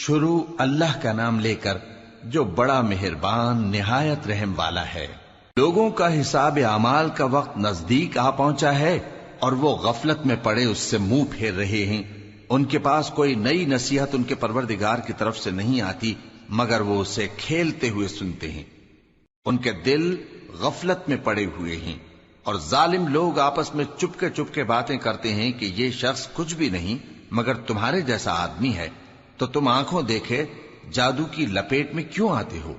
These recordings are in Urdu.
شروع اللہ کا نام لے کر جو بڑا مہربان نہایت رحم والا ہے۔ لوگوں کا حساب اعمال کا وقت نزدیک آ پہنچا ہے اور وہ غفلت میں پڑے اس سے منہ پھیر رہے ہیں۔ ان کے پاس کوئی نئی نصیحت ان کے پروردگار کی طرف سے نہیں آتی مگر وہ اسے کھیلتے ہوئے سنتے ہیں۔ ان کے دل غفلت میں پڑے ہوئے ہیں اور ظالم لوگ آپس میں چپکے باتیں کرتے ہیں کہ یہ شخص کچھ بھی نہیں مگر تمہارے جیسا آدمی ہے، تو تم آنکھوں دیکھے جادو کی لپیٹ میں کیوں آتے ہو؟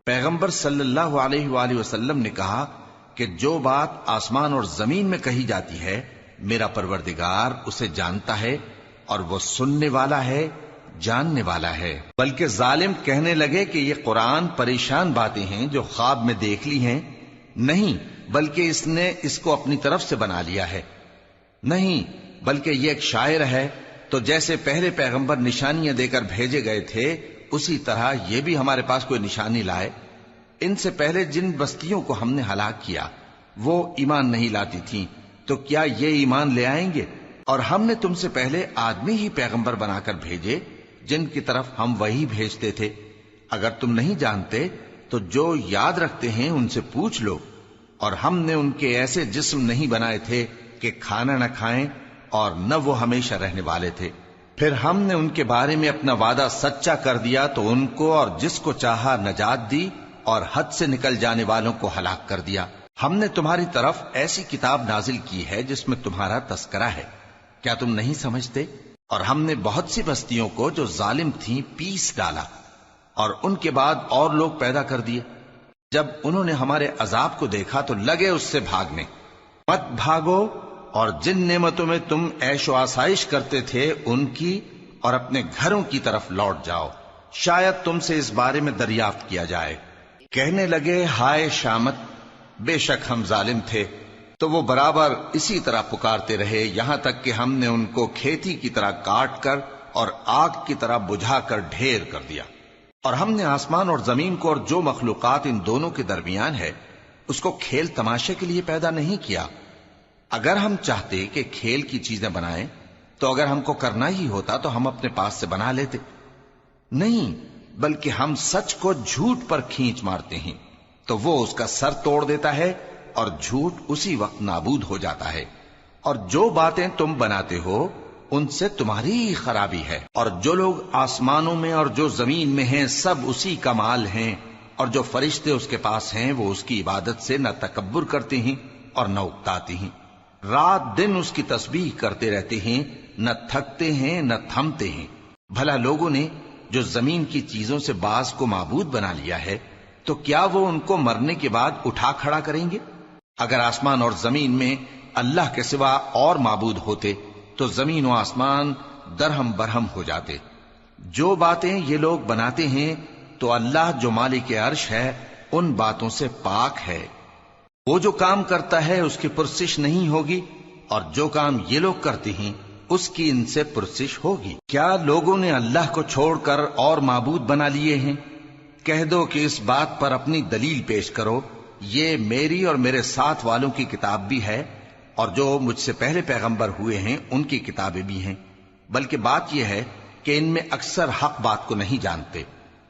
پیغمبر صلی اللہ علیہ وآلہ وسلم نے کہا کہ جو بات آسمان اور زمین میں کہی جاتی ہے میرا پروردگار اسے جانتا ہے اور وہ سننے والا ہے، جاننے والا ہے۔ بلکہ ظالم کہنے لگے کہ یہ قرآن پریشان باتیں ہیں جو خواب میں دیکھ لی ہیں، نہیں بلکہ اس نے اس کو اپنی طرف سے بنا لیا ہے، نہیں بلکہ یہ ایک شاعر ہے۔ تو جیسے پہلے پیغمبر نشانیاں دے کر بھیجے گئے تھے اسی طرح یہ بھی ہمارے پاس کوئی نشانی لائے۔ ان سے پہلے جن بستیوں کو ہم نے ہلاک کیا وہ ایمان نہیں لاتی تھیں، تو کیا یہ ایمان لے آئیں گے؟ اور ہم نے تم سے پہلے آدمی ہی پیغمبر بنا کر بھیجے جن کی طرف ہم وہی بھیجتے تھے۔ اگر تم نہیں جانتے تو جو یاد رکھتے ہیں ان سے پوچھ لو۔ اور ہم نے ان کے ایسے جسم نہیں بنائے تھے کہ کھانا نہ کھائیں اور نہ وہ ہمیشہ رہنے والے تھے۔ پھر ہم نے ان کے بارے میں اپنا وعدہ سچا کر دیا تو ان کو اور جس کو چاہا نجات دی اور حد سے نکل جانے والوں کو ہلاک کر دیا۔ ہم نے تمہاری طرف ایسی کتاب نازل کی ہے جس میں تمہارا تذکرہ ہے، کیا تم نہیں سمجھتے؟ اور ہم نے بہت سی بستیوں کو جو ظالم تھیں پیس ڈالا اور ان کے بعد اور لوگ پیدا کر دیے۔ جب انہوں نے ہمارے عذاب کو دیکھا تو لگے اس سے بھاگنے۔ مت بھاگو اور جن نعمتوں میں تم عیش و آسائش کرتے تھے ان کی اور اپنے گھروں کی طرف لوٹ جاؤ، شاید تم سے اس بارے میں دریافت کیا جائے۔ کہنے لگے ہائے شامت، بے شک ہم ظالم تھے۔ تو وہ برابر اسی طرح پکارتے رہے یہاں تک کہ ہم نے ان کو کھیتی کی طرح کاٹ کر اور آگ کی طرح بجھا کر ڈھیر کر دیا۔ اور ہم نے آسمان اور زمین کو اور جو مخلوقات ان دونوں کے درمیان ہے اس کو کھیل تماشے کے لیے پیدا نہیں کیا۔ اگر ہم چاہتے کہ کھیل کی چیزیں بنائیں تو اگر ہم کو کرنا ہی ہوتا تو ہم اپنے پاس سے بنا لیتے، نہیں بلکہ ہم سچ کو جھوٹ پر کھینچ مارتے ہیں تو وہ اس کا سر توڑ دیتا ہے اور جھوٹ اسی وقت نابود ہو جاتا ہے۔ اور جو باتیں تم بناتے ہو ان سے تمہاری ہی خرابی ہے۔ اور جو لوگ آسمانوں میں اور جو زمین میں ہیں سب اسی کا مال ہیں، اور جو فرشتے اس کے پاس ہیں وہ اس کی عبادت سے نہ تکبر کرتے ہیں اور نہ اکتاتے ہیں، رات دن اس کی تسبیح کرتے رہتے ہیں، نہ تھکتے ہیں نہ تھمتے ہیں۔ بھلا لوگوں نے جو زمین کی چیزوں سے بعض کو معبود بنا لیا ہے تو کیا وہ ان کو مرنے کے بعد اٹھا کھڑا کریں گے؟ اگر آسمان اور زمین میں اللہ کے سوا اور معبود ہوتے تو زمین و آسمان درہم برہم ہو جاتے۔ جو باتیں یہ لوگ بناتے ہیں تو اللہ جو مالک عرش ہے ان باتوں سے پاک ہے۔ وہ جو کام کرتا ہے اس کی پرسش نہیں ہوگی، اور جو کام یہ لوگ کرتے ہیں اس کی ان سے پرسش ہوگی۔ کیا لوگوں نے اللہ کو چھوڑ کر اور معبود بنا لیے ہیں؟ کہہ دو کہ اس بات پر اپنی دلیل پیش کرو، یہ میری اور میرے ساتھ والوں کی کتاب بھی ہے اور جو مجھ سے پہلے پیغمبر ہوئے ہیں ان کی کتابیں بھی ہیں۔ بلکہ بات یہ ہے کہ ان میں اکثر حق بات کو نہیں جانتے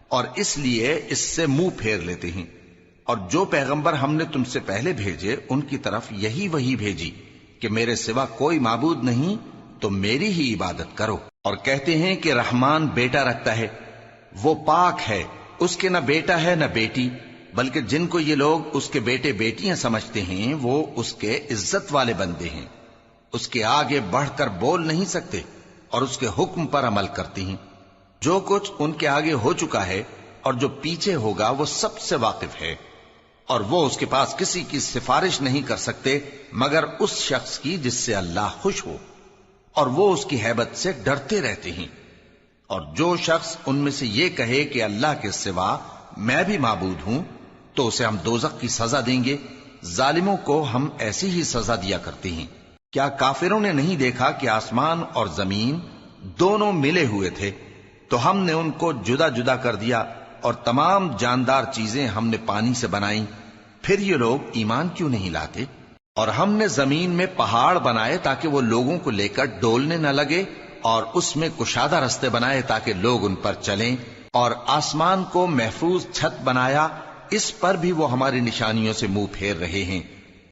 اور اس لیے اس سے منہ پھیر لیتے ہیں۔ اور جو پیغمبر ہم نے تم سے پہلے بھیجے ان کی طرف یہی وحی بھیجی کہ میرے سوا کوئی معبود نہیں تو میری ہی عبادت کرو۔ اور کہتے ہیں کہ رحمان بیٹا رکھتا ہے، وہ پاک ہے، اس کے نہ بیٹا ہے نہ بیٹی، بلکہ جن کو یہ لوگ اس کے بیٹے بیٹیاں سمجھتے ہیں وہ اس کے عزت والے بندے ہیں، اس کے آگے بڑھ کر بول نہیں سکتے اور اس کے حکم پر عمل کرتے ہیں۔ جو کچھ ان کے آگے ہو چکا ہے اور جو پیچھے ہوگا وہ سب سے واقف ہے، اور وہ اس کے پاس کسی کی سفارش نہیں کر سکتے مگر اس شخص کی جس سے اللہ خوش ہو، اور وہ اس کی ہیبت سے ڈرتے رہتے ہیں۔ اور جو شخص ان میں سے یہ کہے کہ اللہ کے سوا میں بھی معبود ہوں تو اسے ہم دوزخ کی سزا دیں گے، ظالموں کو ہم ایسی ہی سزا دیا کرتے ہیں۔ کیا کافروں نے نہیں دیکھا کہ آسمان اور زمین دونوں ملے ہوئے تھے تو ہم نے ان کو جدا جدا کر دیا اور تمام جاندار چیزیں ہم نے پانی سے بنائیں، پھر یہ لوگ ایمان کیوں نہیں لاتے؟ اور ہم نے زمین میں پہاڑ بنائے تاکہ وہ لوگوں کو لے کر ڈولنے نہ لگے اور اس میں کشادہ رستے بنائے تاکہ لوگ ان پر چلیں، اور آسمان کو محفوظ چھت بنایا، اس پر بھی وہ ہماری نشانیوں سے منہ پھیر رہے ہیں۔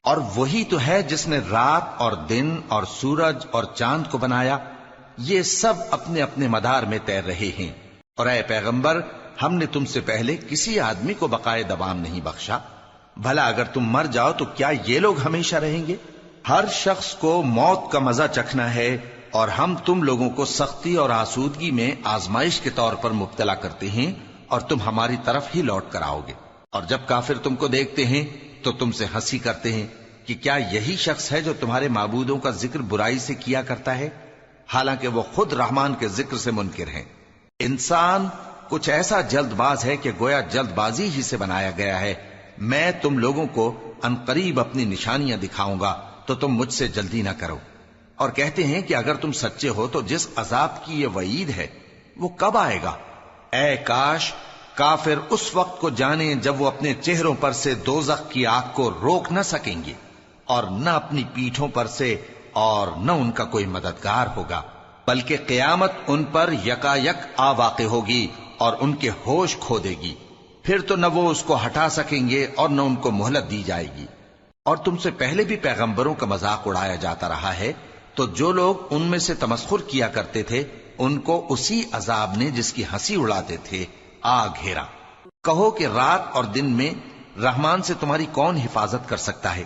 اور وہی تو ہے جس نے رات اور دن اور سورج اور چاند کو بنایا، یہ سب اپنے اپنے مدار میں تیر رہے ہیں۔ اور اے پیغمبر، ہم نے تم سے پہلے کسی آدمی کو بقائے دوام نہیں بخشا، بھلا اگر تم مر جاؤ تو کیا یہ لوگ ہمیشہ رہیں گے؟ ہر شخص کو موت کا مزہ چکھنا ہے، اور ہم تم لوگوں کو سختی اور آسودگی میں آزمائش کے طور پر مبتلا کرتے ہیں، اور تم ہماری طرف ہی لوٹ کر آؤ گے۔ اور جب کافر تم کو دیکھتے ہیں تو تم سے ہنسی کرتے ہیں کہ کیا یہی شخص ہے جو تمہارے معبودوں کا ذکر برائی سے کیا کرتا ہے، حالانکہ وہ خود رحمان کے ذکر سے منکر ہیں۔ انسان کچھ ایسا جلد باز ہے کہ گویا جلد بازی ہی سے بنایا گیا ہے۔ میں تم لوگوں کو عنقریب اپنی نشانیاں دکھاؤں گا تو تم مجھ سے جلدی نہ کرو۔ اور کہتے ہیں کہ اگر تم سچے ہو تو جس عذاب کی یہ وعید ہے وہ کب آئے گا؟ اے کاش کافر اس وقت کو جانیں جب وہ اپنے چہروں پر سے دوزخ کی آگ کو روک نہ سکیں گے، اور نہ اپنی پیٹھوں پر سے، اور نہ ان کا کوئی مددگار ہوگا، بلکہ قیامت ان پر یکا یک آ واقع ہوگی اور ان کے ہوش کھو دے گی، پھر تو نہ وہ اس کو ہٹا سکیں گے اور نہ ان کو مہلت دی جائے گی۔ اور تم سے پہلے بھی پیغمبروں کا مذاق اڑایا جاتا رہا ہے، تو جو لوگ ان میں سے تمسخر کیا کرتے تھے ان کو اسی عذاب نے جس کی ہنسی اڑاتے تھے آ گھیرا۔ کہو کہ رات اور دن میں رحمان سے تمہاری کون حفاظت کر سکتا ہے؟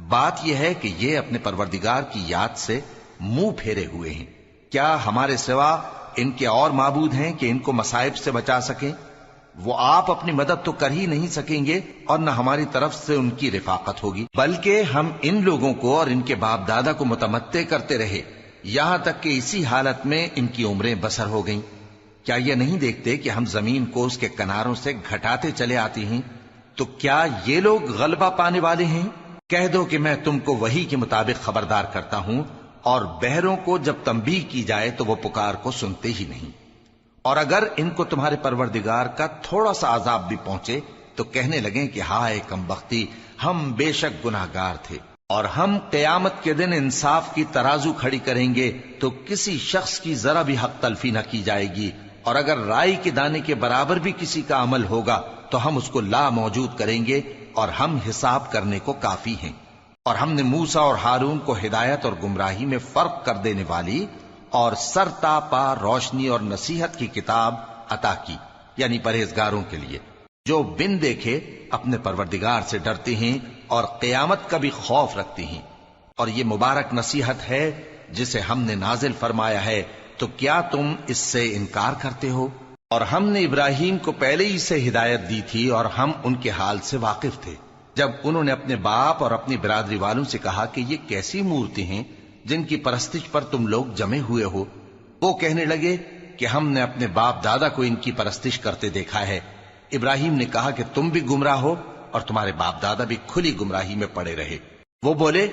بات یہ ہے کہ یہ اپنے پروردگار کی یاد سے منہ پھیرے ہوئے ہیں۔ کیا ہمارے سوا ان کے اور معبود ہیں کہ ان کو مصائب سے بچا سکیں؟ وہ آپ اپنی مدد تو کر ہی نہیں سکیں گے، اور نہ ہماری طرف سے ان کی رفاقت ہوگی، بلکہ ہم ان لوگوں کو اور ان کے باپ دادا کو متمتع کرتے رہے، یہاں تک کہ اسی حالت میں ان کی عمریں بسر ہو گئیں۔ کیا یہ نہیں دیکھتے کہ ہم زمین کو اس کے کناروں سے گھٹاتے چلے آتے ہیں؟ تو کیا یہ لوگ غلبہ پانے والے ہیں؟ کہہ دو کہ میں تم کو وحی کے مطابق خبردار کرتا ہوں، اور بہروں کو جب تنبیہ کی جائے تو وہ پکار کو سنتے ہی نہیں۔ اور اگر ان کو تمہارے پروردگار کا تھوڑا سا عذاب بھی پہنچے تو کہنے لگیں کہ ہائے کمبختی، ہم بے شک گناہگار تھے۔ اور ہم قیامت کے دن انصاف کی ترازو کھڑی کریں گے تو کسی شخص کی ذرا بھی حق تلفی نہ کی جائے گی، اور اگر رائی کے دانے کے برابر بھی کسی کا عمل ہوگا تو ہم اس کو لا موجود کریں گے، اور ہم حساب کرنے کو کافی ہیں۔ اور ہم نے موسیٰ اور ہارون کو ہدایت اور گمراہی میں فرق کر دینے والی اور سر تا پا روشنی اور نصیحت کی کتاب عطا کی، یعنی پرہیزگاروں کے لیے جو بن دیکھے اپنے پروردگار سے ڈرتے ہیں اور قیامت کا بھی خوف رکھتے ہیں۔ اور یہ مبارک نصیحت ہے جسے ہم نے نازل فرمایا ہے، تو کیا تم اس سے انکار کرتے ہو؟ اور ہم نے ابراہیم کو پہلے ہی سے ہدایت دی تھی، اور ہم ان کے حال سے واقف تھے جب انہوں نے اپنے باپ اور اپنی برادری والوں سے کہا کہ یہ کیسی مورتی ہیں جن کی پرستش پر تم لوگ جمے ہوئے ہو۔ وہ کہنے لگے کہ ہم نے اپنے باپ دادا کو ان کی پرستش کرتے دیکھا ہے۔ ابراہیم نے کہا کہ تم بھی گمراہ ہو اور تمہارے باپ دادا بھی کھلی گمراہی میں پڑے رہے۔ وہ بولے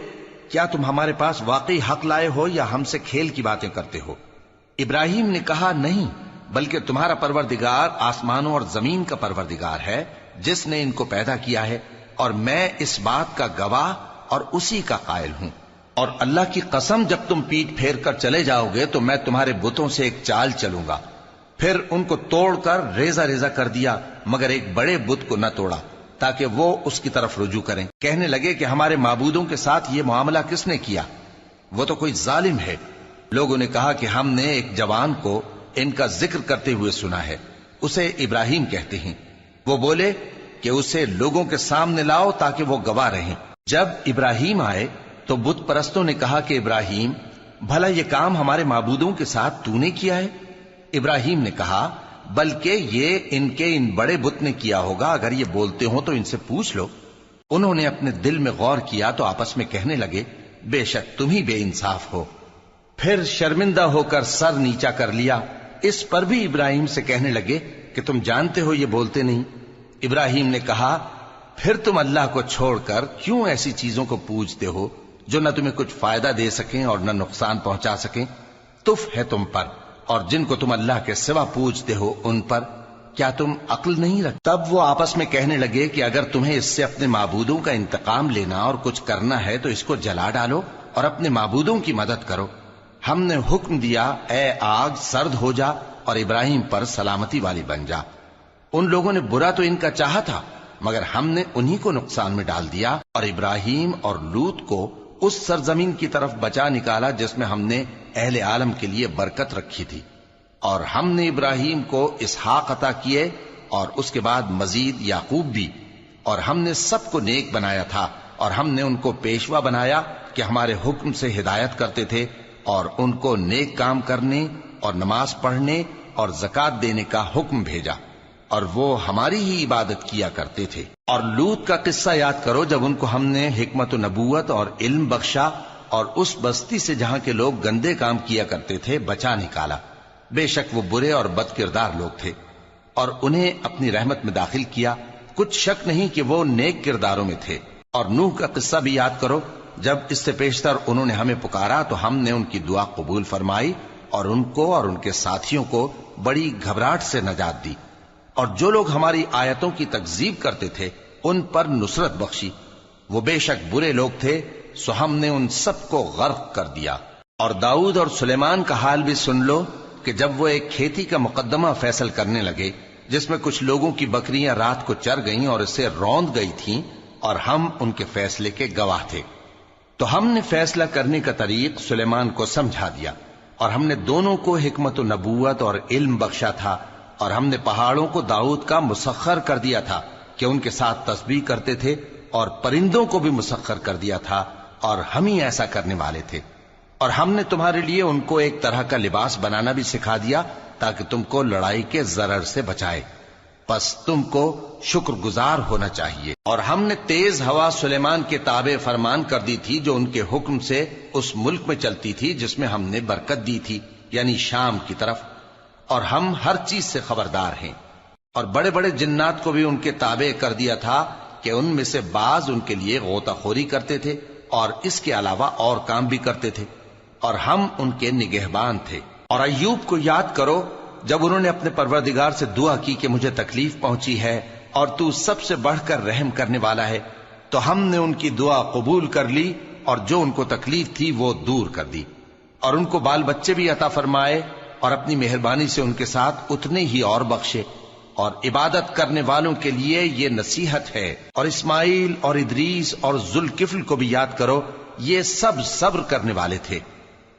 کیا تم ہمارے پاس واقعی حق لائے ہو یا ہم سے کھیل کی باتیں کرتے ہو؟ ابراہیم نے کہا نہیں، بلکہ تمہارا پروردگار آسمانوں اور زمین کا پروردگار ہے جس نے ان کو پیدا کیا ہے، اور میں اس بات کا گواہ اور اسی کا قائل ہوں۔ اور اللہ کی قسم جب تم پیٹ پھیر کر چلے جاؤ گے تو میں تمہارے بتوں سے ایک چال چلوں گا۔ پھر ان کو توڑ کر ریزہ ریزہ کر دیا، مگر ایک بڑے بت کو نہ توڑا تاکہ وہ اس کی طرف رجوع کریں۔ کہنے لگے کہ ہمارے معبودوں کے ساتھ یہ معاملہ کس نے کیا؟ وہ تو کوئی ظالم ہے۔ لوگوں نے کہا کہ ہم نے ایک جوان کو ان کا ذکر کرتے ہوئے سنا ہے، اسے ابراہیم کہتے ہیں۔ وہ بولے کہ اسے لوگوں کے سامنے لاؤ تاکہ وہ گواہ رہیں۔ جب ابراہیم آئے تو بت پرستوں نے کہا کہ ابراہیم، بھلا یہ کام ہمارے معبودوں کے ساتھ تو نے کیا ہے؟ ابراہیم نے کہا بلکہ یہ ان بڑے بت نے کیا ہوگا، اگر یہ بولتے ہوں تو ان سے پوچھ لو۔ انہوں نے اپنے دل میں غور کیا تو آپس میں کہنے لگے بے شک تم ہی بے انصاف ہو۔ پھر شرمندہ ہو کر سر نیچا کر لیا۔ اس پر بھی ابراہیم سے کہنے لگے کہ تم جانتے ہو یہ بولتے نہیں۔ ابراہیم نے کہا پھر تم اللہ کو چھوڑ کر کیوں ایسی چیزوں کو پوجتے ہو جو نہ تمہیں کچھ فائدہ دے سکیں اور نہ نقصان پہنچا سکیں؟ تف ہے تم پر اور جن کو تم اللہ کے سوا پوجتے ہو ان پر، کیا تم عقل نہیں رکھتے؟ تب وہ آپس میں کہنے لگے کہ اگر تمہیں اس سے اپنے معبودوں کا انتقام لینا اور کچھ کرنا ہے تو اس کو جلا ڈالو اور اپنے معبودوں کی مدد کرو۔ ہم نے حکم دیا اے آگ سرد ہو جا اور ابراہیم پر سلامتی والی بن جا۔ ان لوگوں نے برا تو ان کا چاہا تھا، مگر ہم نے انہی کو نقصان میں ڈال دیا اور ابراہیم اور لوط کو اس سرزمین کی طرف بچا نکالا جس میں ہم نے اہل عالم کے لیے برکت رکھی تھی۔ اور ہم نے ابراہیم کو اسحاق عطا کیے اور اس کے بعد مزید یعقوب بھی، اور ہم نے سب کو نیک بنایا تھا، اور ہم نے ان کو پیشوا بنایا کہ ہمارے حکم سے ہدایت کرتے تھے، اور ان کو نیک کام کرنے اور نماز پڑھنے اور زکات دینے کا حکم بھیجا، اور وہ ہماری ہی عبادت کیا کرتے تھے۔ اور لوط کا قصہ یاد کرو جب ان کو ہم نے حکمت و نبوت اور علم بخشا اور اس بستی سے جہاں کے لوگ گندے کام کیا کرتے تھے بچا نکالا۔ بے شک وہ برے اور بد کردار لوگ تھے، اور انہیں اپنی رحمت میں داخل کیا، کچھ شک نہیں کہ وہ نیک کرداروں میں تھے۔ اور نوح کا قصہ بھی یاد کرو جب اس سے پیشتر انہوں نے ہمیں پکارا تو ہم نے ان کی دعا قبول فرمائی اور ان کو اور ان کے ساتھیوں کو بڑی گھبراہٹ سے نجات دی، اور جو لوگ ہماری آیتوں کی تکذیب کرتے تھے ان پر نصرت بخشی۔ وہ بے شک برے لوگ تھے، سو ہم نے ان سب کو غرق کر دیا۔ اور داؤد اور سلیمان کا حال بھی سن لو کہ جب وہ ایک کھیتی کا مقدمہ فیصل کرنے لگے جس میں کچھ لوگوں کی بکریاں رات کو چر گئیں اور اسے روند گئی تھیں، اور ہم ان کے فیصلے کے گواہ تھے، تو ہم نے فیصلہ کرنے کا طریق سلیمان کو سمجھا دیا، اور ہم نے دونوں کو حکمت و نبوت اور علم بخشا تھا، اور ہم نے پہاڑوں کو داؤد کا مسخر کر دیا تھا کہ ان کے ساتھ تسبیح کرتے تھے، اور پرندوں کو بھی مسخر کر دیا تھا، اور ہم ہی ایسا کرنے والے تھے۔ اور ہم نے تمہارے لیے ان کو ایک طرح کا لباس بنانا بھی سکھا دیا تاکہ تم کو لڑائی کے ضرر سے بچائے، پس تم کو شکر گزار ہونا چاہیے۔ اور ہم نے تیز ہوا سلیمان کے تابع فرمان کر دی تھی جو ان کے حکم سے اس ملک میں چلتی تھی جس میں ہم نے برکت دی تھی، یعنی شام کی طرف، اور ہم ہر چیز سے خبردار ہیں۔ اور بڑے بڑے جنات کو بھی ان کے تابع کر دیا تھا کہ ان میں سے بعض ان کے لیے غوطہ خوری کرتے تھے اور اس کے علاوہ اور کام بھی کرتے تھے، اور ہم ان کے نگہبان تھے۔ اور ایوب کو یاد کرو جب انہوں نے اپنے پروردگار سے دعا کی کہ مجھے تکلیف پہنچی ہے اور تو سب سے بڑھ کر رحم کرنے والا ہے، تو ہم نے ان کی دعا قبول کر لی اور جو ان کو تکلیف تھی وہ دور کر دی، اور ان کو بال بچے بھی عطا فرمائے، اور اپنی مہربانی سے ان کے ساتھ اتنے ہی اور بخشے۔ اور عبادت کرنے والوں کے لیے یہ نصیحت ہے۔ اور اسماعیل اور ادریس اور ذوالکفل کو بھی یاد کرو، یہ سب صبر کرنے والے تھے،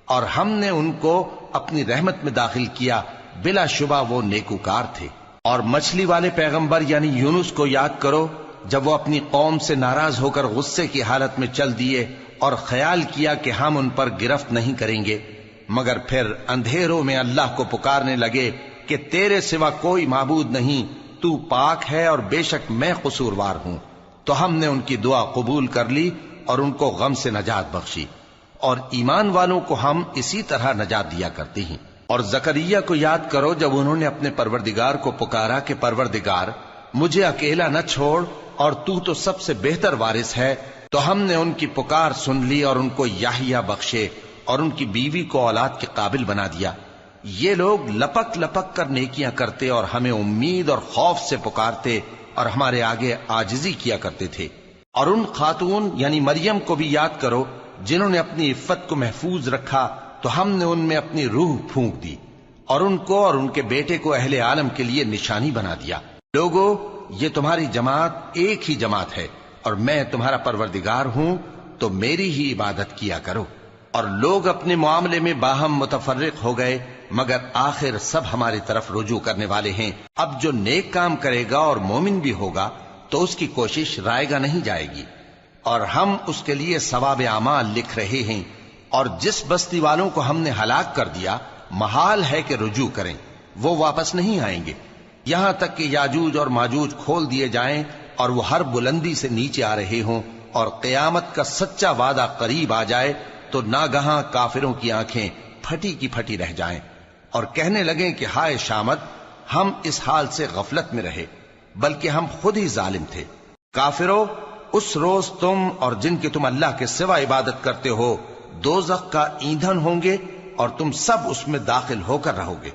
اور ہم نے ان کو اپنی رحمت میں داخل کیا، بلا شبہ وہ نیکوکار تھے۔ اور مچھلی والے پیغمبر یعنی یونس کو یاد کرو جب وہ اپنی قوم سے ناراض ہو کر غصے کی حالت میں چل دیے اور خیال کیا کہ ہم ان پر گرفت نہیں کریں گے، مگر پھر اندھیروں میں اللہ کو پکارنے لگے کہ تیرے سوا کوئی معبود نہیں، تو پاک ہے اور بے شک میں قصوروار ہوں، تو ہم نے ان کی دعا قبول کر لی اور ان کو غم سے نجات بخشی۔ اور ایمان والوں کو ہم اسی طرح نجات دیا کرتے ہیں۔ اور زکریا کو یاد کرو جب انہوں نے اپنے پروردگار کو پکارا کہ پروردگار مجھے اکیلا نہ چھوڑ اور تو سب سے بہتر وارث ہے، تو ہم نے ان کی پکار سن لی اور ان کو یحییٰ بخشے اور ان کی بیوی کو اولاد کے قابل بنا دیا۔ یہ لوگ لپک لپک کر نیکیاں کرتے اور ہمیں امید اور خوف سے پکارتے اور ہمارے آگے عاجزی کیا کرتے تھے۔ اور ان خاتون یعنی مریم کو بھی یاد کرو جنہوں نے اپنی عفت کو محفوظ رکھا، تو ہم نے ان میں اپنی روح پھونک دی اور ان کو اور ان کے بیٹے کو اہل عالم کے لیے نشانی بنا دیا۔ لوگو، یہ تمہاری جماعت ایک ہی جماعت ہے اور میں تمہارا پروردگار ہوں، تو میری ہی عبادت کیا کرو۔ اور لوگ اپنے معاملے میں باہم متفرق ہو گئے، مگر آخر سب ہماری طرف رجوع کرنے والے ہیں۔ اب جو نیک کام کرے گا اور مومن بھی ہوگا تو اس کی کوشش رائے گا نہیں جائے گی، اور ہم اس کے لیے ثواب اعمال لکھ رہے ہیں۔ اور جس بستی والوں کو ہم نے ہلاک کر دیا محال ہے کہ رجوع کریں، وہ واپس نہیں آئیں گے، یہاں تک کہ یاجوج اور ماجوج کھول دیے جائیں اور وہ ہر بلندی سے نیچے آ رہے ہوں، اور قیامت کا سچا وعدہ قریب آ جائے تو ناگہاں کافروں کی آنکھیں پھٹی کی پھٹی رہ جائیں اور کہنے لگیں کہ ہائے شامت، ہم اس حال سے غفلت میں رہے، بلکہ ہم خود ہی ظالم تھے۔ کافرو، اس روز تم اور جن کی تم اللہ کے سوا عبادت کرتے ہو دوزخ کا ایندھن ہوں گے اور تم سب اس میں داخل ہو کر رہو گے۔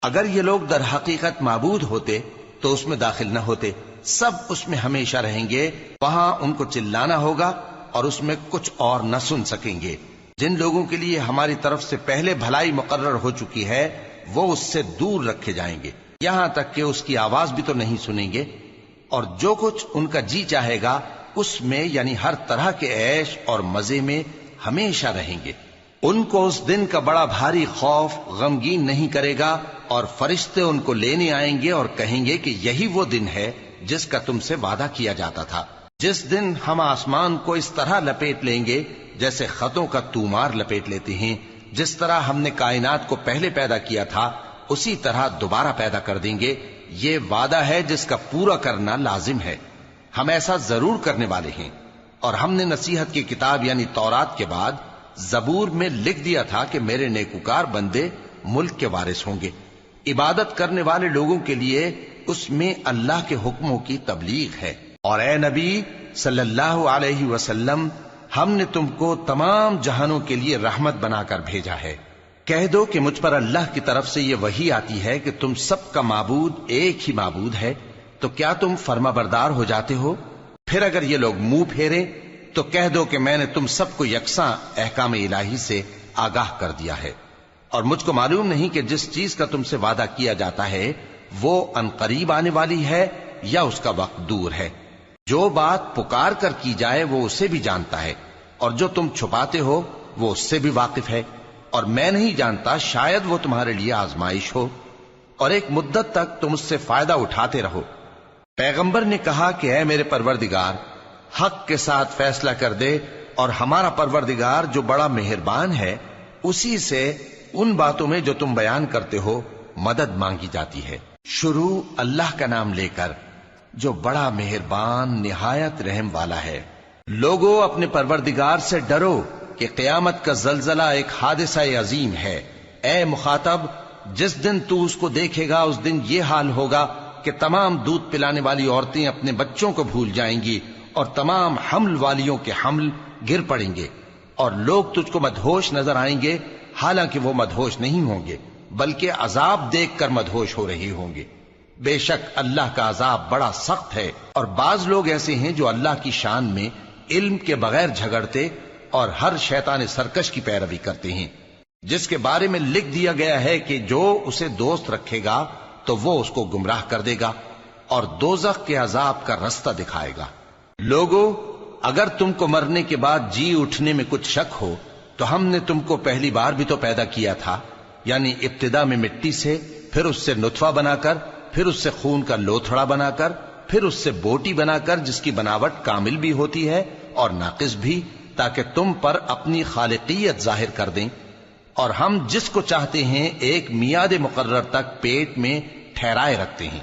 اگر یہ لوگ در حقیقت معبود ہوتے تو اس میں داخل نہ ہوتے، سب اس میں ہمیشہ رہیں گے، وہاں ان کو چلانا ہوگا اور اس میں کچھ اور نہ سن سکیں گے۔ جن لوگوں کے لیے ہماری طرف سے پہلے بھلائی مقرر ہو چکی ہے وہ اس سے دور رکھے جائیں گے، یہاں تک کہ اس کی آواز بھی تو نہیں سنیں گے، اور جو کچھ ان کا جی چاہے گا اس میں یعنی ہر طرح کے عیش اور مزے میں ہمیشہ رہیں گے۔ ان کو اس دن کا بڑا بھاری خوف غمگین نہیں کرے گا، اور فرشتے ان کو لینے آئیں گے اور کہیں گے کہ یہی وہ دن ہے جس کا تم سے وعدہ کیا جاتا تھا، جس دن ہم آسمان کو اس طرح لپیٹ لیں گے جیسے خطوں کا تومار لپیٹ لیتے ہیں، جس طرح ہم نے کائنات کو پہلے پیدا کیا تھا اسی طرح دوبارہ پیدا کر دیں گے۔ یہ وعدہ ہے جس کا پورا کرنا لازم ہے، ہم ایسا ضرور کرنے والے ہیں۔ اور ہم نے نصیحت کی کتاب یعنی تورات کے بعد زبور میں لکھ دیا تھا کہ میرے نیکوکار بندے ملک کے وارث ہوں گے۔ عبادت کرنے والے لوگوں کے لیے اس میں اللہ کے حکموں کی تبلیغ ہے۔ اور اے نبی صلی اللہ علیہ وسلم، ہم نے تم کو تمام جہانوں کے لیے رحمت بنا کر بھیجا ہے۔ کہہ دو کہ مجھ پر اللہ کی طرف سے یہ وحی آتی ہے کہ تم سب کا معبود ایک ہی معبود ہے، تو کیا تم فرما بردار ہو جاتے ہو؟ پھر اگر یہ لوگ منہ پھیرے تو کہہ دو کہ میں نے تم سب کو یکساں احکام الہی سے آگاہ کر دیا ہے، اور مجھ کو معلوم نہیں کہ جس چیز کا تم سے وعدہ کیا جاتا ہے وہ عنقریب آنے والی ہے یا اس کا وقت دور ہے۔ جو بات پکار کر کی جائے وہ اسے بھی جانتا ہے، اور جو تم چھپاتے ہو وہ اس سے بھی واقف ہے، اور میں نہیں جانتا شاید وہ تمہارے لیے آزمائش ہو، اور ایک مدت تک تم اس سے فائدہ اٹھاتے رہو۔ پیغمبر نے کہا کہ اے میرے پروردگار، حق کے ساتھ فیصلہ کر دے، اور ہمارا پروردگار جو بڑا مہربان ہے اسی سے ان باتوں میں جو تم بیان کرتے ہو مدد مانگی جاتی ہے۔ شروع اللہ کا نام لے کر جو بڑا مہربان نہایت رحم والا ہے۔ لوگو اپنے پروردگار سے ڈرو کہ قیامت کا زلزلہ ایک حادثہ عظیم ہے۔ اے مخاطب، جس دن تو اس کو دیکھے گا اس دن یہ حال ہوگا کہ تمام دودھ پلانے والی عورتیں اپنے بچوں کو بھول جائیں گی، اور تمام حمل والیوں کے حمل گر پڑیں گے، اور لوگ تجھ کو مدہوش نظر آئیں گے، حالانکہ وہ مدہوش نہیں ہوں گے بلکہ عذاب دیکھ کر مدہوش ہو رہے ہوں گے۔ بے شک اللہ کا عذاب بڑا سخت ہے۔ اور بعض لوگ ایسے ہیں جو اللہ کی شان میں علم کے بغیر جھگڑتے اور ہر شیطان سرکش کی پیروی کرتے ہیں، جس کے بارے میں لکھ دیا گیا ہے کہ جو اسے دوست رکھے گا تو وہ اس کو گمراہ کر دے گا اور دوزخ کے عذاب کا رستہ دکھائے گا۔ لوگو، اگر تم کو مرنے کے بعد جی اٹھنے میں کچھ شک ہو تو ہم نے تم کو پہلی بار بھی تو پیدا کیا تھا، یعنی ابتدا میں مٹی سے، پھر اس سے نطفہ بنا کر، پھر اس سے خون کا لوتھڑا بنا کر، پھر اس سے بوٹی بنا کر جس کی بناوٹ کامل بھی ہوتی ہے اور ناقص بھی، تاکہ تم پر اپنی خالقیت ظاہر کر دیں۔ اور ہم جس کو چاہتے ہیں ایک میعاد مقرر تک پیٹ میں ٹھہرائے رکھتے ہیں،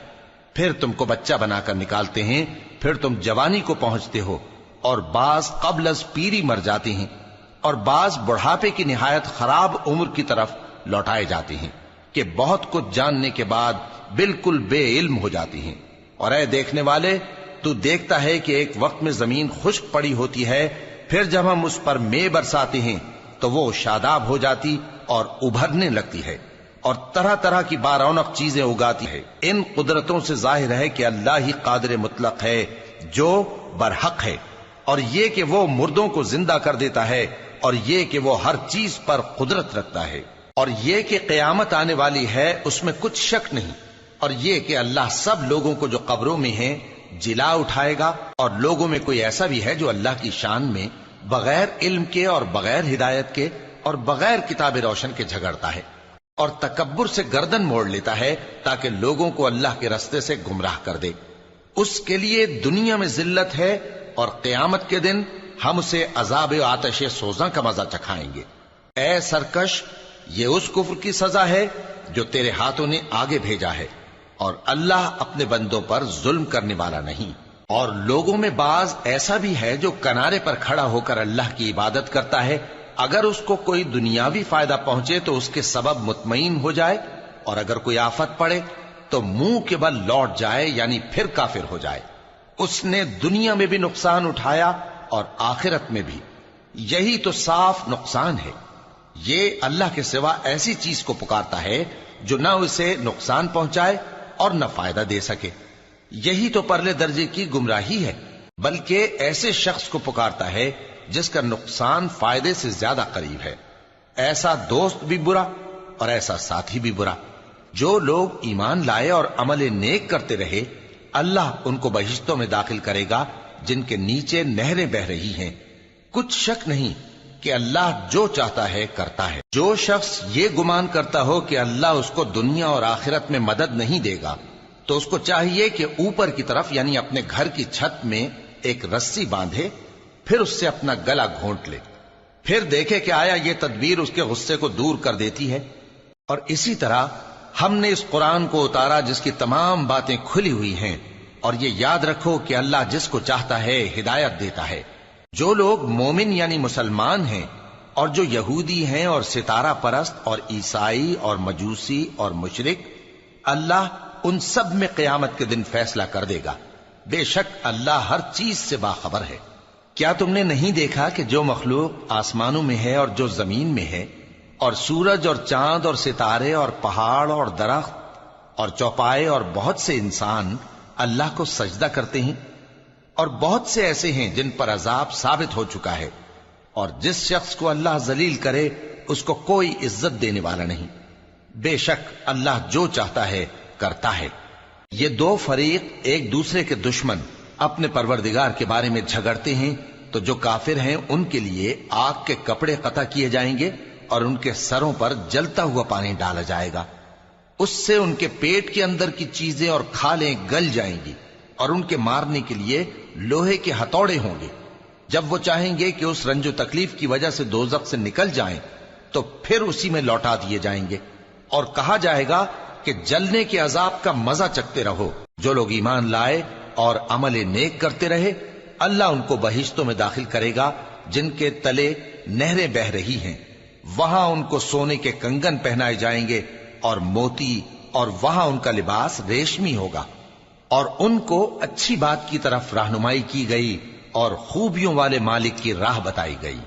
پھر تم کو بچہ بنا کر نکالتے ہیں، پھر تم جوانی کو پہنچتے ہو، اور بعض قبل از پیری مر جاتے ہیں، اور بعض بڑھاپے کی نہایت خراب عمر کی طرف لوٹائے جاتے ہیں کہ بہت کچھ جاننے کے بعد بالکل بے علم ہو جاتی ہیں۔ اور اے دیکھنے والے، تو دیکھتا ہے کہ ایک وقت میں زمین خشک پڑی ہوتی ہے، پھر جب ہم اس پر مے برساتے ہیں تو وہ شاداب ہو جاتی اور ابھرنے لگتی ہے اور طرح طرح کی بارونق چیزیں اگاتی ہے۔ ان قدرتوں سے ظاہر ہے کہ اللہ ہی قادر مطلق ہے جو برحق ہے، اور یہ کہ وہ مردوں کو زندہ کر دیتا ہے، اور یہ کہ وہ ہر چیز پر قدرت رکھتا ہے، اور یہ کہ قیامت آنے والی ہے اس میں کچھ شک نہیں، اور یہ کہ اللہ سب لوگوں کو جو قبروں میں ہیں جلا اٹھائے گا، اور لوگوں میں کوئی ایسا بھی ہے جو اللہ کی شان میں بغیر علم کے اور بغیر ہدایت کے اور بغیر کتاب روشن کے جھگڑتا ہے اور تکبر سے گردن موڑ لیتا ہے تاکہ لوگوں کو اللہ کے رستے سے گمراہ کر دے۔ اس کے لیے دنیا میں ذلت ہے، اور قیامت کے دن ہم اسے عذاب آتش سوزاں کا مزہ چکھائیں گے۔ اے سرکش، یہ اس کفر کی سزا ہے جو تیرے ہاتھوں نے آگے بھیجا ہے، اور اللہ اپنے بندوں پر ظلم کرنے والا نہیں۔ اور لوگوں میں بعض ایسا بھی ہے جو کنارے پر کھڑا ہو کر اللہ کی عبادت کرتا ہے، اگر اس کو کوئی دنیاوی فائدہ پہنچے تو اس کے سبب مطمئن ہو جائے، اور اگر کوئی آفت پڑے تو منہ کے بل لوٹ جائے، یعنی پھر کافر ہو جائے۔ اس نے دنیا میں بھی نقصان اٹھایا اور آخرت میں بھی، یہی تو صاف نقصان ہے۔ یہ اللہ کے سوا ایسی چیز کو پکارتا ہے جو نہ اسے نقصان پہنچائے اور نہ فائدہ دے سکے، یہی تو پرلے درجے کی گمراہی ہے۔ بلکہ ایسے شخص کو پکارتا ہے جس کا نقصان فائدے سے زیادہ قریب ہے۔ ایسا دوست بھی برا اور ایسا ساتھی بھی برا۔ جو لوگ ایمان لائے اور عمل نیک کرتے رہے، اللہ ان کو بہشتوں میں داخل کرے گا جن کے نیچے نہریں بہ رہی ہیں۔ کچھ شک نہیں کہ اللہ جو چاہتا ہے کرتا ہے۔ جو شخص یہ گمان کرتا ہو کہ اللہ اس کو دنیا اور آخرت میں مدد نہیں دے گا، تو اس کو چاہیے کہ اوپر کی طرف یعنی اپنے گھر کی چھت میں ایک رسی باندھے، پھر اس سے اپنا گلا گھونٹ لے، پھر دیکھے کہ آیا یہ تدبیر اس کے غصے کو دور کر دیتی ہے۔ اور اسی طرح ہم نے اس قرآن کو اتارا جس کی تمام باتیں کھلی ہوئی ہیں، اور یہ یاد رکھو کہ اللہ جس کو چاہتا ہے ہدایت دیتا ہے۔ جو لوگ مومن یعنی مسلمان ہیں اور جو یہودی ہیں اور ستارہ پرست اور عیسائی اور مجوسی اور مشرک، اللہ ان سب میں قیامت کے دن فیصلہ کر دے گا۔ بے شک اللہ ہر چیز سے باخبر ہے۔ کیا تم نے نہیں دیکھا کہ جو مخلوق آسمانوں میں ہے اور جو زمین میں ہے، اور سورج اور چاند اور ستارے اور پہاڑ اور درخت اور چوپائے اور بہت سے انسان اللہ کو سجدہ کرتے ہیں، اور بہت سے ایسے ہیں جن پر عذاب ثابت ہو چکا ہے، اور جس شخص کو اللہ ذلیل کرے اس کو کوئی عزت دینے والا نہیں۔ بے شک اللہ جو چاہتا ہے کرتا ہے۔ یہ دو فریق ایک دوسرے کے دشمن اپنے پروردگار کے بارے میں جھگڑتے ہیں، تو جو کافر ہیں ان کے لیے آگ کے کپڑے قطع کیے جائیں گے اور ان کے سروں پر جلتا ہوا پانی ڈالا جائے گا۔ اس سے ان کے پیٹ کے اندر کی چیزیں اور کھالیں گل جائیں گی، اور ان کے مارنے کے لیے لوہے کے ہتھوڑے ہوں گے۔ جب وہ چاہیں گے کہ اس رنج و تکلیف کی وجہ سے دوزخ سے نکل جائیں تو پھر اسی میں لوٹا دیے جائیں گے، اور کہا جائے گا کہ جلنے کے عذاب کا مزہ چکھتے رہو۔ جو لوگ ایمان لائے اور عمل نیک کرتے رہے، اللہ ان کو بہشتوں میں داخل کرے گا جن کے تلے نہریں بہ رہی ہیں۔ وہاں ان کو سونے کے کنگن پہنائے جائیں گے اور موتی، اور وہاں ان کا لباس ریشمی ہوگا، اور ان کو اچھی بات کی طرف رہنمائی کی گئی اور خوبیوں والے مالک کی راہ بتائی گئی۔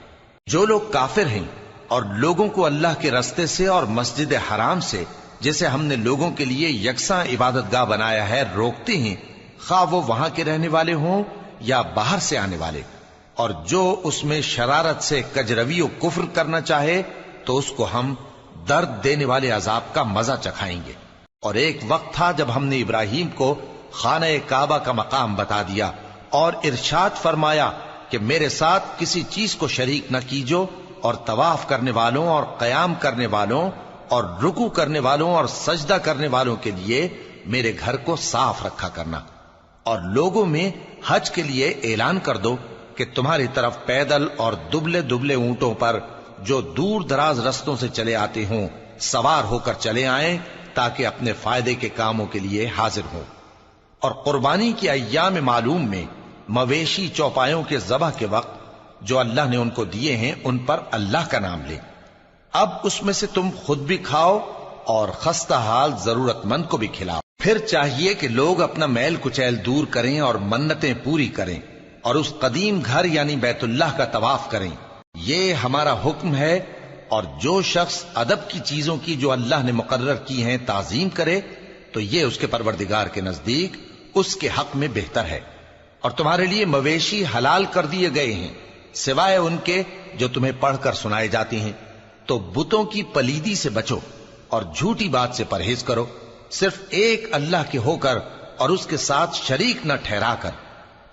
جو لوگ کافر ہیں اور لوگوں کو اللہ کے رستے سے اور مسجد حرام سے جسے ہم نے لوگوں کے لیے یکساں عبادت گاہ بنایا ہے روکتے ہیں، خواہ وہ وہاں کے رہنے والے ہوں یا باہر سے آنے والے، اور جو اس میں شرارت سے کجروی و کفر کرنا چاہے تو اس کو ہم درد دینے والے عذاب کا مزہ چکھائیں گے۔ اور ایک وقت تھا جب ہم نے ابراہیم کو خانہ کعبہ کا مقام بتا دیا اور ارشاد فرمایا کہ میرے ساتھ کسی چیز کو شریک نہ کیجو، اور طواف کرنے والوں اور قیام کرنے والوں اور رکوع کرنے والوں اور سجدہ کرنے والوں کے لیے میرے گھر کو صاف رکھا کرنا۔ اور لوگوں میں حج کے لیے اعلان کر دو کہ تمہاری طرف پیدل اور دبلے دبلے اونٹوں پر جو دور دراز رستوں سے چلے آتے ہوں سوار ہو کر چلے آئیں، تاکہ اپنے فائدے کے کاموں کے لیے حاضر ہوں۔ اور قربانی کی ایام معلوم میں مویشی چوپایوں کے ذبح کے وقت جو اللہ نے ان کو دیے ہیں ان پر اللہ کا نام لیں۔ اب اس میں سے تم خود بھی کھاؤ اور خستہ حال ضرورت مند کو بھی کھلاؤ۔ پھر چاہیے کہ لوگ اپنا میل کچیل دور کریں اور منتیں پوری کریں، اور اس قدیم گھر یعنی بیت اللہ کا طواف کریں۔ یہ ہمارا حکم ہے، اور جو شخص ادب کی چیزوں کی جو اللہ نے مقرر کی ہیں تعظیم کرے تو یہ اس کے پروردگار کے نزدیک اس کے حق میں بہتر ہے۔ اور تمہارے لیے مویشی حلال کر دیے گئے ہیں سوائے ان کے جو تمہیں پڑھ کر سنائے جاتے ہیں۔ تو بتوں کی پلیدی سے بچو اور جھوٹی بات سے پرہیز کرو، صرف ایک اللہ کے ہو کر اور اس کے ساتھ شریک نہ ٹھہرا کر۔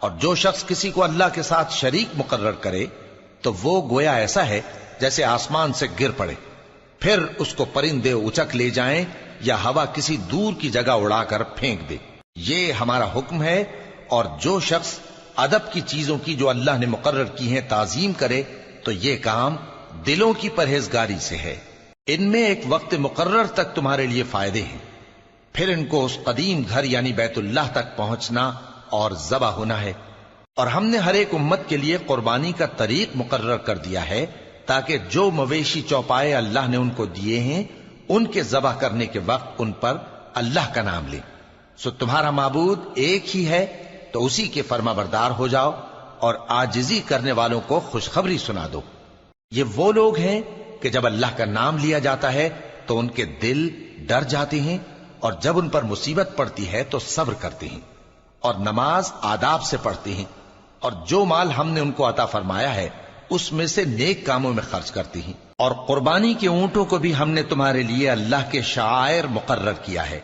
اور جو شخص کسی کو اللہ کے ساتھ شریک مقرر کرے تو وہ گویا ایسا ہے جیسے آسمان سے گر پڑے، پھر اس کو پرندے اچک لے جائیں یا ہوا کسی دور کی جگہ اڑا کر پھینک دے۔ یہ ہمارا حکم ہے، اور جو شخص ادب کی چیزوں کی جو اللہ نے مقرر کی ہیں تعظیم کرے تو یہ کام دلوں کی پرہیزگاری سے ہے۔ ان میں ایک وقت مقرر تک تمہارے لیے فائدے ہیں، پھر ان کو اس قدیم گھر یعنی بیت اللہ تک پہنچنا اور ذبح ہونا ہے۔ اور ہم نے ہر ایک امت کے لیے قربانی کا طریق مقرر کر دیا ہے تاکہ جو مویشی چوپائے اللہ نے ان کو دیے ہیں ان کے ذبح کرنے کے وقت ان پر اللہ کا نام لیں۔ سو تمہارا معبود ایک ہی ہے، تو اسی کے فرما بردار ہو جاؤ اور عاجزی کرنے والوں کو خوشخبری سنا دو۔ یہ وہ لوگ ہیں کہ جب اللہ کا نام لیا جاتا ہے تو ان کے دل ڈر جاتے ہیں، اور جب ان پر مصیبت پڑتی ہے تو صبر کرتے ہیں، اور نماز آداب سے پڑھتے ہیں۔ اور جو مال ہم نے ان کو عطا فرمایا ہے اس میں سے نیک کاموں میں خرچ کرتی ہیں۔ اور قربانی کے اونٹوں کو بھی ہم نے تمہارے لیے اللہ کے شعائر مقرر کیا ہے،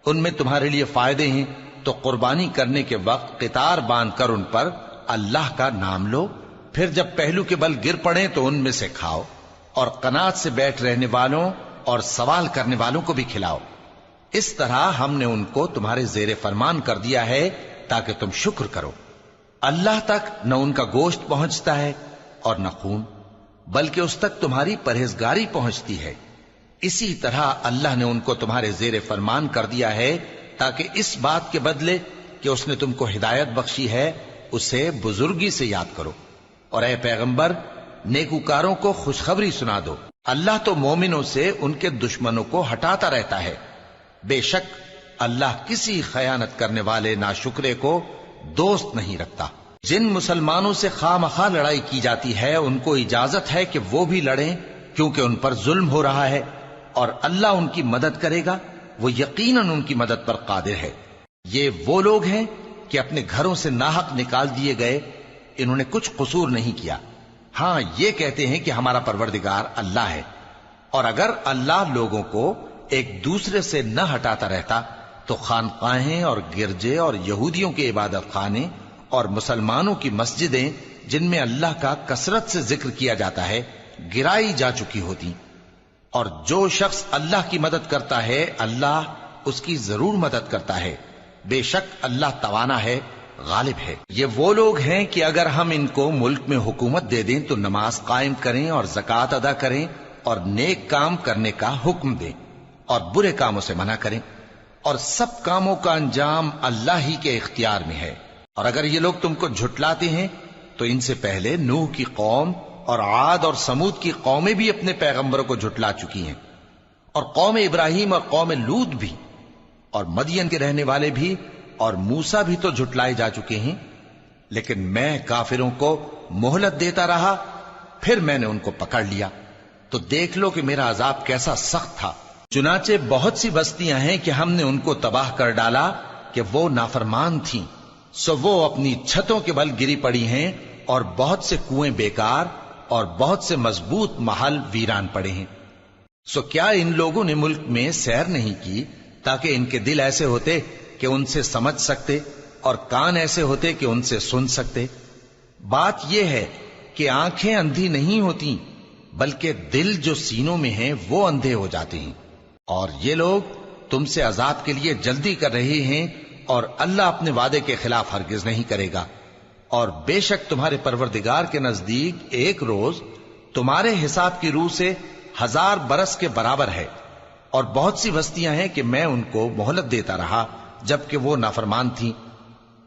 ان میں تمہارے لیے فائدے ہیں، تو قربانی کرنے کے وقت قطار باندھ کر ان پر اللہ کا نام لو، پھر جب پہلو کے بل گر پڑیں تو ان میں سے کھاؤ، اور قناعت سے بیٹھ رہنے والوں اور سوال کرنے والوں کو بھی کھلاؤ۔ اس طرح ہم نے ان کو تمہارے زیر فرمان کر دیا ہے تاکہ تم شکر کرو۔ اللہ تک نہ ان کا گوشت پہنچتا ہے اور نہ خون، بلکہ اس تک تمہاری پرہیزگاری پہنچتی ہے۔ اسی طرح اللہ نے ان کو تمہارے زیر فرمان کر دیا ہے تاکہ اس بات کے بدلے کہ اس نے تم کو ہدایت بخشی ہے اسے بزرگی سے یاد کرو۔ اور اے پیغمبر، نیکوکاروں کو خوشخبری سنا دو، اللہ تو مومنوں سے ان کے دشمنوں کو ہٹاتا رہتا ہے۔ بے شک اللہ کسی خیانت کرنے والے ناشکرے کو دوست نہیں رکھتا۔ جن مسلمانوں سے خواہ مخواہ لڑائی کی جاتی ہے ان کو اجازت ہے کہ وہ بھی لڑیں، کیونکہ ان پر ظلم ہو رہا ہے، اور اللہ ان کی مدد کرے گا، وہ یقیناً ان کی مدد پر قادر ہے۔ یہ وہ لوگ ہیں کہ اپنے گھروں سے ناحق نکال دیے گئے، انہوں نے کچھ قصور نہیں کیا، ہاں یہ کہتے ہیں کہ ہمارا پروردگار اللہ ہے۔ اور اگر اللہ لوگوں کو ایک دوسرے سے نہ ہٹاتا رہتا تو خانقاہیں اور گرجے اور یہودیوں کے عبادت خانے اور مسلمانوں کی مسجدیں جن میں اللہ کا کثرت سے ذکر کیا جاتا ہے گرائی جا چکی ہوتی۔ اور جو شخص اللہ کی مدد کرتا ہے اللہ اس کی ضرور مدد کرتا ہے، بے شک اللہ توانا ہے، غالب ہے۔ یہ وہ لوگ ہیں کہ اگر ہم ان کو ملک میں حکومت دے دیں تو نماز قائم کریں اور زکوٰۃ ادا کریں اور نیک کام کرنے کا حکم دیں اور برے کاموں سے منع کریں، اور سب کاموں کا انجام اللہ ہی کے اختیار میں ہے۔ اور اگر یہ لوگ تم کو جھٹلاتے ہیں تو ان سے پہلے نوح کی قوم اور عاد اور سمود کی قومیں بھی اپنے پیغمبروں کو جھٹلا چکی ہیں، اور قوم ابراہیم اور قوم لوط بھی، اور مدین کے رہنے والے بھی، اور موسیٰ بھی تو جھٹلائے جا چکے ہیں۔ لیکن میں کافروں کو مہلت دیتا رہا، پھر میں نے ان کو پکڑ لیا، تو دیکھ لو کہ میرا عذاب کیسا سخت تھا۔ چنانچہ بہت سی بستیاں ہیں کہ ہم نے ان کو تباہ کر ڈالا کہ وہ نافرمان تھیں، سو وہ اپنی چھتوں کے بل گری پڑی ہیں، اور بہت سے کنویں بیکار اور بہت سے مضبوط محل ویران پڑے ہیں۔ سو کیا ان لوگوں نے ملک میں سیر نہیں کی تاکہ ان کے دل ایسے ہوتے کہ ان سے سمجھ سکتے اور کان ایسے ہوتے کہ ان سے سن سکتے؟ بات یہ ہے کہ آنکھیں اندھی نہیں ہوتی، بلکہ دل جو سینوں میں ہیں وہ اندھے ہو جاتے ہیں۔ اور یہ لوگ تم سے عذاب کے لیے جلدی کر رہے ہیں، اور اللہ اپنے وعدے کے خلاف ہرگز نہیں کرے گا۔ اور بے شک تمہارے پروردگار کے نزدیک ایک روز تمہارے حساب کی روح سے 1000 برس کے برابر ہے۔ اور بہت سی بستیاں ہیں کہ میں ان کو مہلت دیتا رہا جبکہ وہ نافرمان تھیں،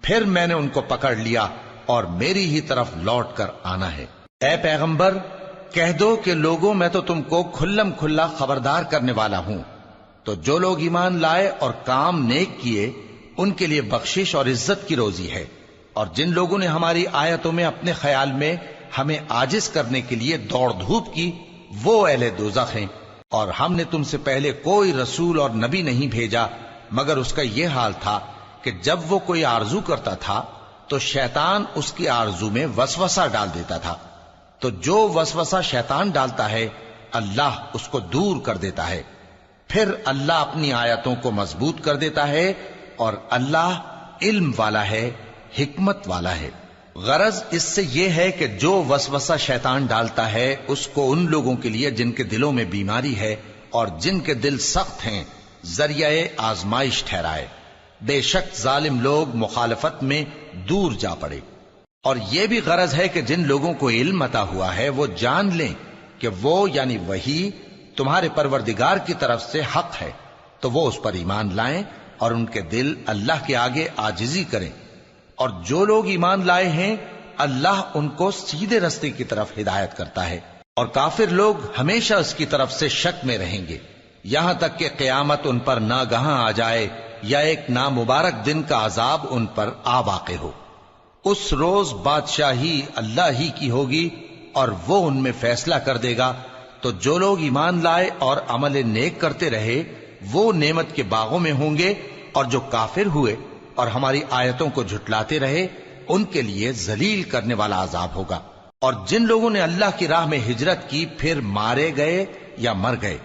پھر میں نے ان کو پکڑ لیا اور میری ہی طرف لوٹ کر آنا ہے۔ اے پیغمبر، کہہ دو کہ لوگوں میں تو تم کو کھلم کھلا خبردار کرنے والا ہوں، تو جو لوگ ایمان لائے اور کام نیک کیے ان کے لیے بخشش اور عزت کی روزی ہے، اور جن لوگوں نے ہماری آیتوں میں اپنے خیال میں ہمیں عاجز کرنے کے لیے دوڑ دھوپ کی وہ اہل دوزخ ہیں۔ اور ہم نے تم سے پہلے کوئی رسول اور نبی نہیں بھیجا مگر اس کا یہ حال تھا کہ جب وہ کوئی آرزو کرتا تھا تو شیطان اس کی آرزو میں وسوسہ ڈال دیتا تھا، تو جو وسوسہ شیطان ڈالتا ہے اللہ اس کو دور کر دیتا ہے، پھر اللہ اپنی آیتوں کو مضبوط کر دیتا ہے، اور اللہ علم والا ہے، حکمت والا ہے۔ غرض اس سے یہ ہے کہ جو وسوسہ شیطان ڈالتا ہے اس کو ان لوگوں کے لیے جن کے دلوں میں بیماری ہے اور جن کے دل سخت ہیں ذریعہ آزمائش ٹھہرائے۔ بے شک ظالم لوگ مخالفت میں دور جا پڑے۔ اور یہ بھی غرض ہے کہ جن لوگوں کو علم عطا ہوا ہے وہ جان لیں کہ وہ یعنی وحی تمہارے پروردگار کی طرف سے حق ہے، تو وہ اس پر ایمان لائیں اور ان کے دل اللہ کے آگے عاجزی کریں۔ اور جو لوگ ایمان لائے ہیں اللہ ان کو سیدھے رستے کی طرف ہدایت کرتا ہے، اور کافر لوگ ہمیشہ اس کی طرف سے شک میں رہیں گے یہاں تک کہ قیامت ان پر ناگہاں آ جائے یا ایک نامبارک دن کا عذاب ان پر آ واقع ہو۔ اس روز بادشاہی اللہ ہی کی ہوگی اور وہ ان میں فیصلہ کر دے گا، تو جو لوگ ایمان لائے اور عمل نیک کرتے رہے وہ نعمت کے باغوں میں ہوں گے، اور جو کافر ہوئے اور ہماری آیتوں کو جھٹلاتے رہے ان کے لیے ذلیل کرنے والا عذاب ہوگا۔ اور جن لوگوں نے اللہ کی راہ میں ہجرت کی پھر مارے گئے یا مر گئے،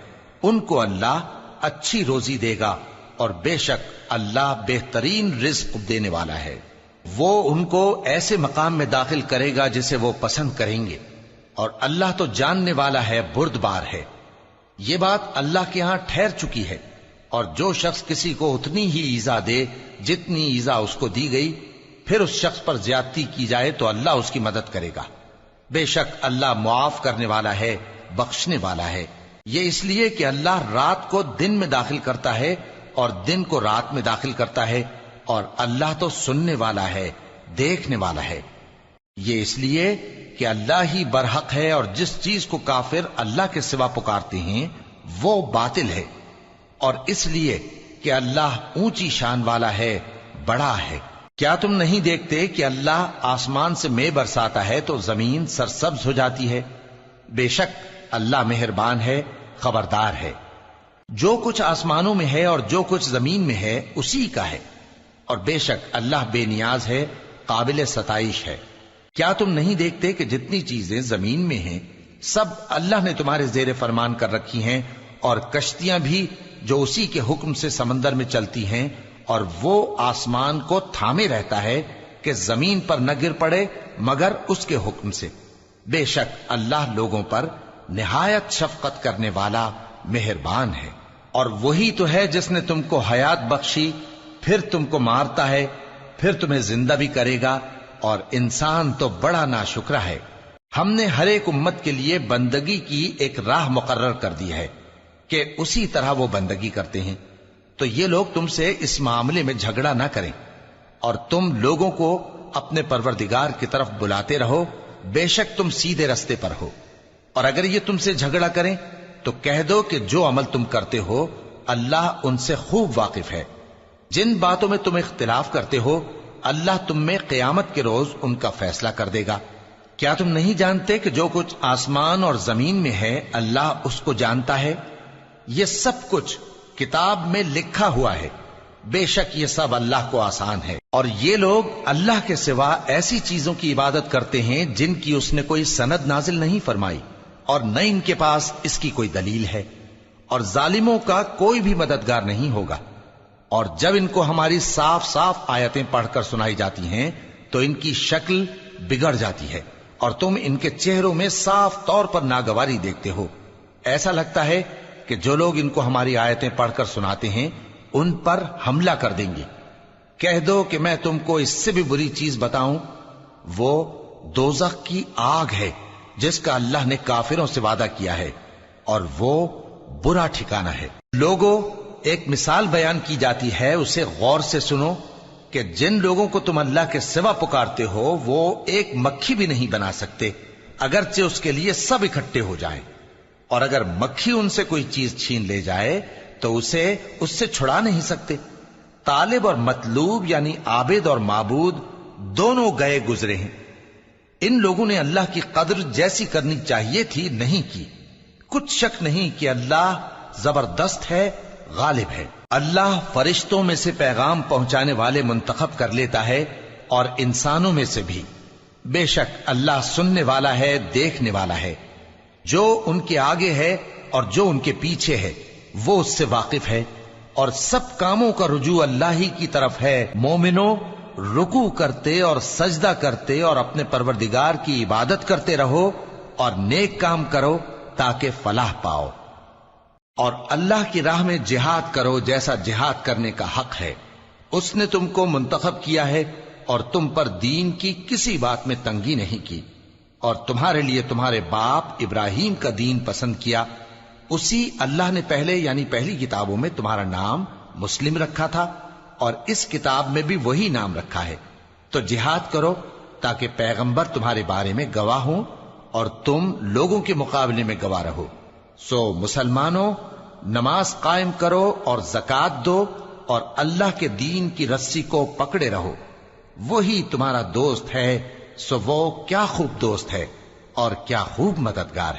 ان کو اللہ اچھی روزی دے گا، اور بے شک اللہ بہترین رزق دینے والا ہے۔ وہ ان کو ایسے مقام میں داخل کرے گا جسے وہ پسند کریں گے، اور اللہ تو جاننے والا ہے، بردبار ہے۔ یہ بات اللہ کے ہاں ٹھہر چکی ہے، اور جو شخص کسی کو اتنی ہی ایذا دے جتنی ایذا اس کو دی گئی، پھر اس شخص پر زیادتی کی جائے تو اللہ اس کی مدد کرے گا۔ بے شک اللہ معاف کرنے والا ہے، بخشنے والا ہے۔ یہ اس لیے کہ اللہ رات کو دن میں داخل کرتا ہے اور دن کو رات میں داخل کرتا ہے، اور اللہ تو سننے والا ہے، دیکھنے والا ہے۔ یہ اس لیے کہ اللہ ہی برحق ہے، اور جس چیز کو کافر اللہ کے سوا پکارتے ہیں وہ باطل ہے، اور اس لیے کہ اللہ اونچی شان والا ہے، بڑا ہے۔ کیا تم نہیں دیکھتے کہ اللہ آسمان سے مے برساتا ہے تو زمین سرسبز ہو جاتی ہے؟ بے شک اللہ مہربان ہے، خبردار ہے۔ جو کچھ آسمانوں میں ہے اور جو کچھ زمین میں ہے اسی کا ہے، اور بے شک اللہ بے نیاز ہے، قابل ستائش ہے۔ کیا تم نہیں دیکھتے کہ جتنی چیزیں زمین میں ہیں سب اللہ نے تمہارے زیر فرمان کر رکھی ہیں، اور کشتیاں بھی جو اسی کے حکم سے سمندر میں چلتی ہیں، اور وہ آسمان کو تھامے رہتا ہے کہ زمین پر نہ گر پڑے مگر اس کے حکم سے۔ بے شک اللہ لوگوں پر نہایت شفقت کرنے والا مہربان ہے۔ اور وہی تو ہے جس نے تم کو حیات بخشی، پھر تم کو مارتا ہے، پھر تمہیں زندہ بھی کرے گا، اور انسان تو بڑا ناشکرا ہے۔ ہم نے ہر ایک امت کے لیے بندگی کی ایک راہ مقرر کر دی ہے کہ اسی طرح وہ بندگی کرتے ہیں، تو یہ لوگ تم سے اس معاملے میں جھگڑا نہ کریں، اور تم لوگوں کو اپنے پروردگار کی طرف بلاتے رہو، بے شک تم سیدھے رستے پر ہو۔ اور اگر یہ تم سے جھگڑا کریں تو کہہ دو کہ جو عمل تم کرتے ہو اللہ ان سے خوب واقف ہے۔ جن باتوں میں تم اختلاف کرتے ہو اللہ تم میں قیامت کے روز ان کا فیصلہ کر دے گا۔ کیا تم نہیں جانتے کہ جو کچھ آسمان اور زمین میں ہے اللہ اس کو جانتا ہے؟ یہ سب کچھ کتاب میں لکھا ہوا ہے، بے شک یہ سب اللہ کو آسان ہے۔ اور یہ لوگ اللہ کے سوا ایسی چیزوں کی عبادت کرتے ہیں جن کی اس نے کوئی سند نازل نہیں فرمائی، اور نہ ان کے پاس اس کی کوئی دلیل ہے، اور ظالموں کا کوئی بھی مددگار نہیں ہوگا۔ اور جب ان کو ہماری صاف صاف آیتیں پڑھ کر سنائی جاتی ہیں تو ان کی شکل بگڑ جاتی ہے، اور تم ان کے چہروں میں صاف طور پر ناگواری دیکھتے ہو۔ ایسا لگتا ہے کہ جو لوگ ان کو ہماری آیتیں پڑھ کر سناتے ہیں ان پر حملہ کر دیں گے۔ کہہ دو کہ میں تم کو اس سے بھی بری چیز بتاؤں، وہ دوزخ کی آگ ہے جس کا اللہ نے کافروں سے وعدہ کیا ہے، اور وہ برا ٹھکانہ ہے۔ لوگوں، ایک مثال بیان کی جاتی ہے، اسے غور سے سنو کہ جن لوگوں کو تم اللہ کے سوا پکارتے ہو وہ ایک مکھی بھی نہیں بنا سکتے اگرچہ اس کے لیے سب اکٹھے ہو جائیں، اور اگر مکھی ان سے کوئی چیز چھین لے جائے تو اسے اس سے چھڑا نہیں سکتے۔ طالب اور مطلوب یعنی عابد اور معبود دونوں گئے گزرے ہیں۔ ان لوگوں نے اللہ کی قدر جیسی کرنی چاہیے تھی نہیں کی۔ کچھ شک نہیں کہ اللہ زبردست ہے، غالب ہے۔ اللہ فرشتوں میں سے پیغام پہنچانے والے منتخب کر لیتا ہے اور انسانوں میں سے بھی۔ بے شک اللہ سننے والا ہے، دیکھنے والا ہے۔ جو ان کے آگے ہے اور جو ان کے پیچھے ہے وہ اس سے واقف ہے، اور سب کاموں کا رجوع اللہ ہی کی طرف ہے۔ مومنوں، رکوع کرتے اور سجدہ کرتے اور اپنے پروردگار کی عبادت کرتے رہو اور نیک کام کرو تاکہ فلاح پاؤ، اور اللہ کی راہ میں جہاد کرو جیسا جہاد کرنے کا حق ہے۔ اس نے تم کو منتخب کیا ہے اور تم پر دین کی کسی بات میں تنگی نہیں کی، اور تمہارے لیے تمہارے باپ ابراہیم کا دین پسند کیا۔ اسی اللہ نے پہلے یعنی پہلی کتابوں میں تمہارا نام مسلم رکھا تھا، اور اس کتاب میں بھی وہی نام رکھا ہے۔ تو جہاد کرو تاکہ پیغمبر تمہارے بارے میں گواہ ہوں اور تم لوگوں کے مقابلے میں گواہ رہو۔ سو مسلمانوں، نماز قائم کرو اور زکوٰۃ دو اور اللہ کے دین کی رسی کو پکڑے رہو، وہی تمہارا دوست ہے۔ سو وہ کیا خوب دوست ہے اور کیا خوب مددگار ہے۔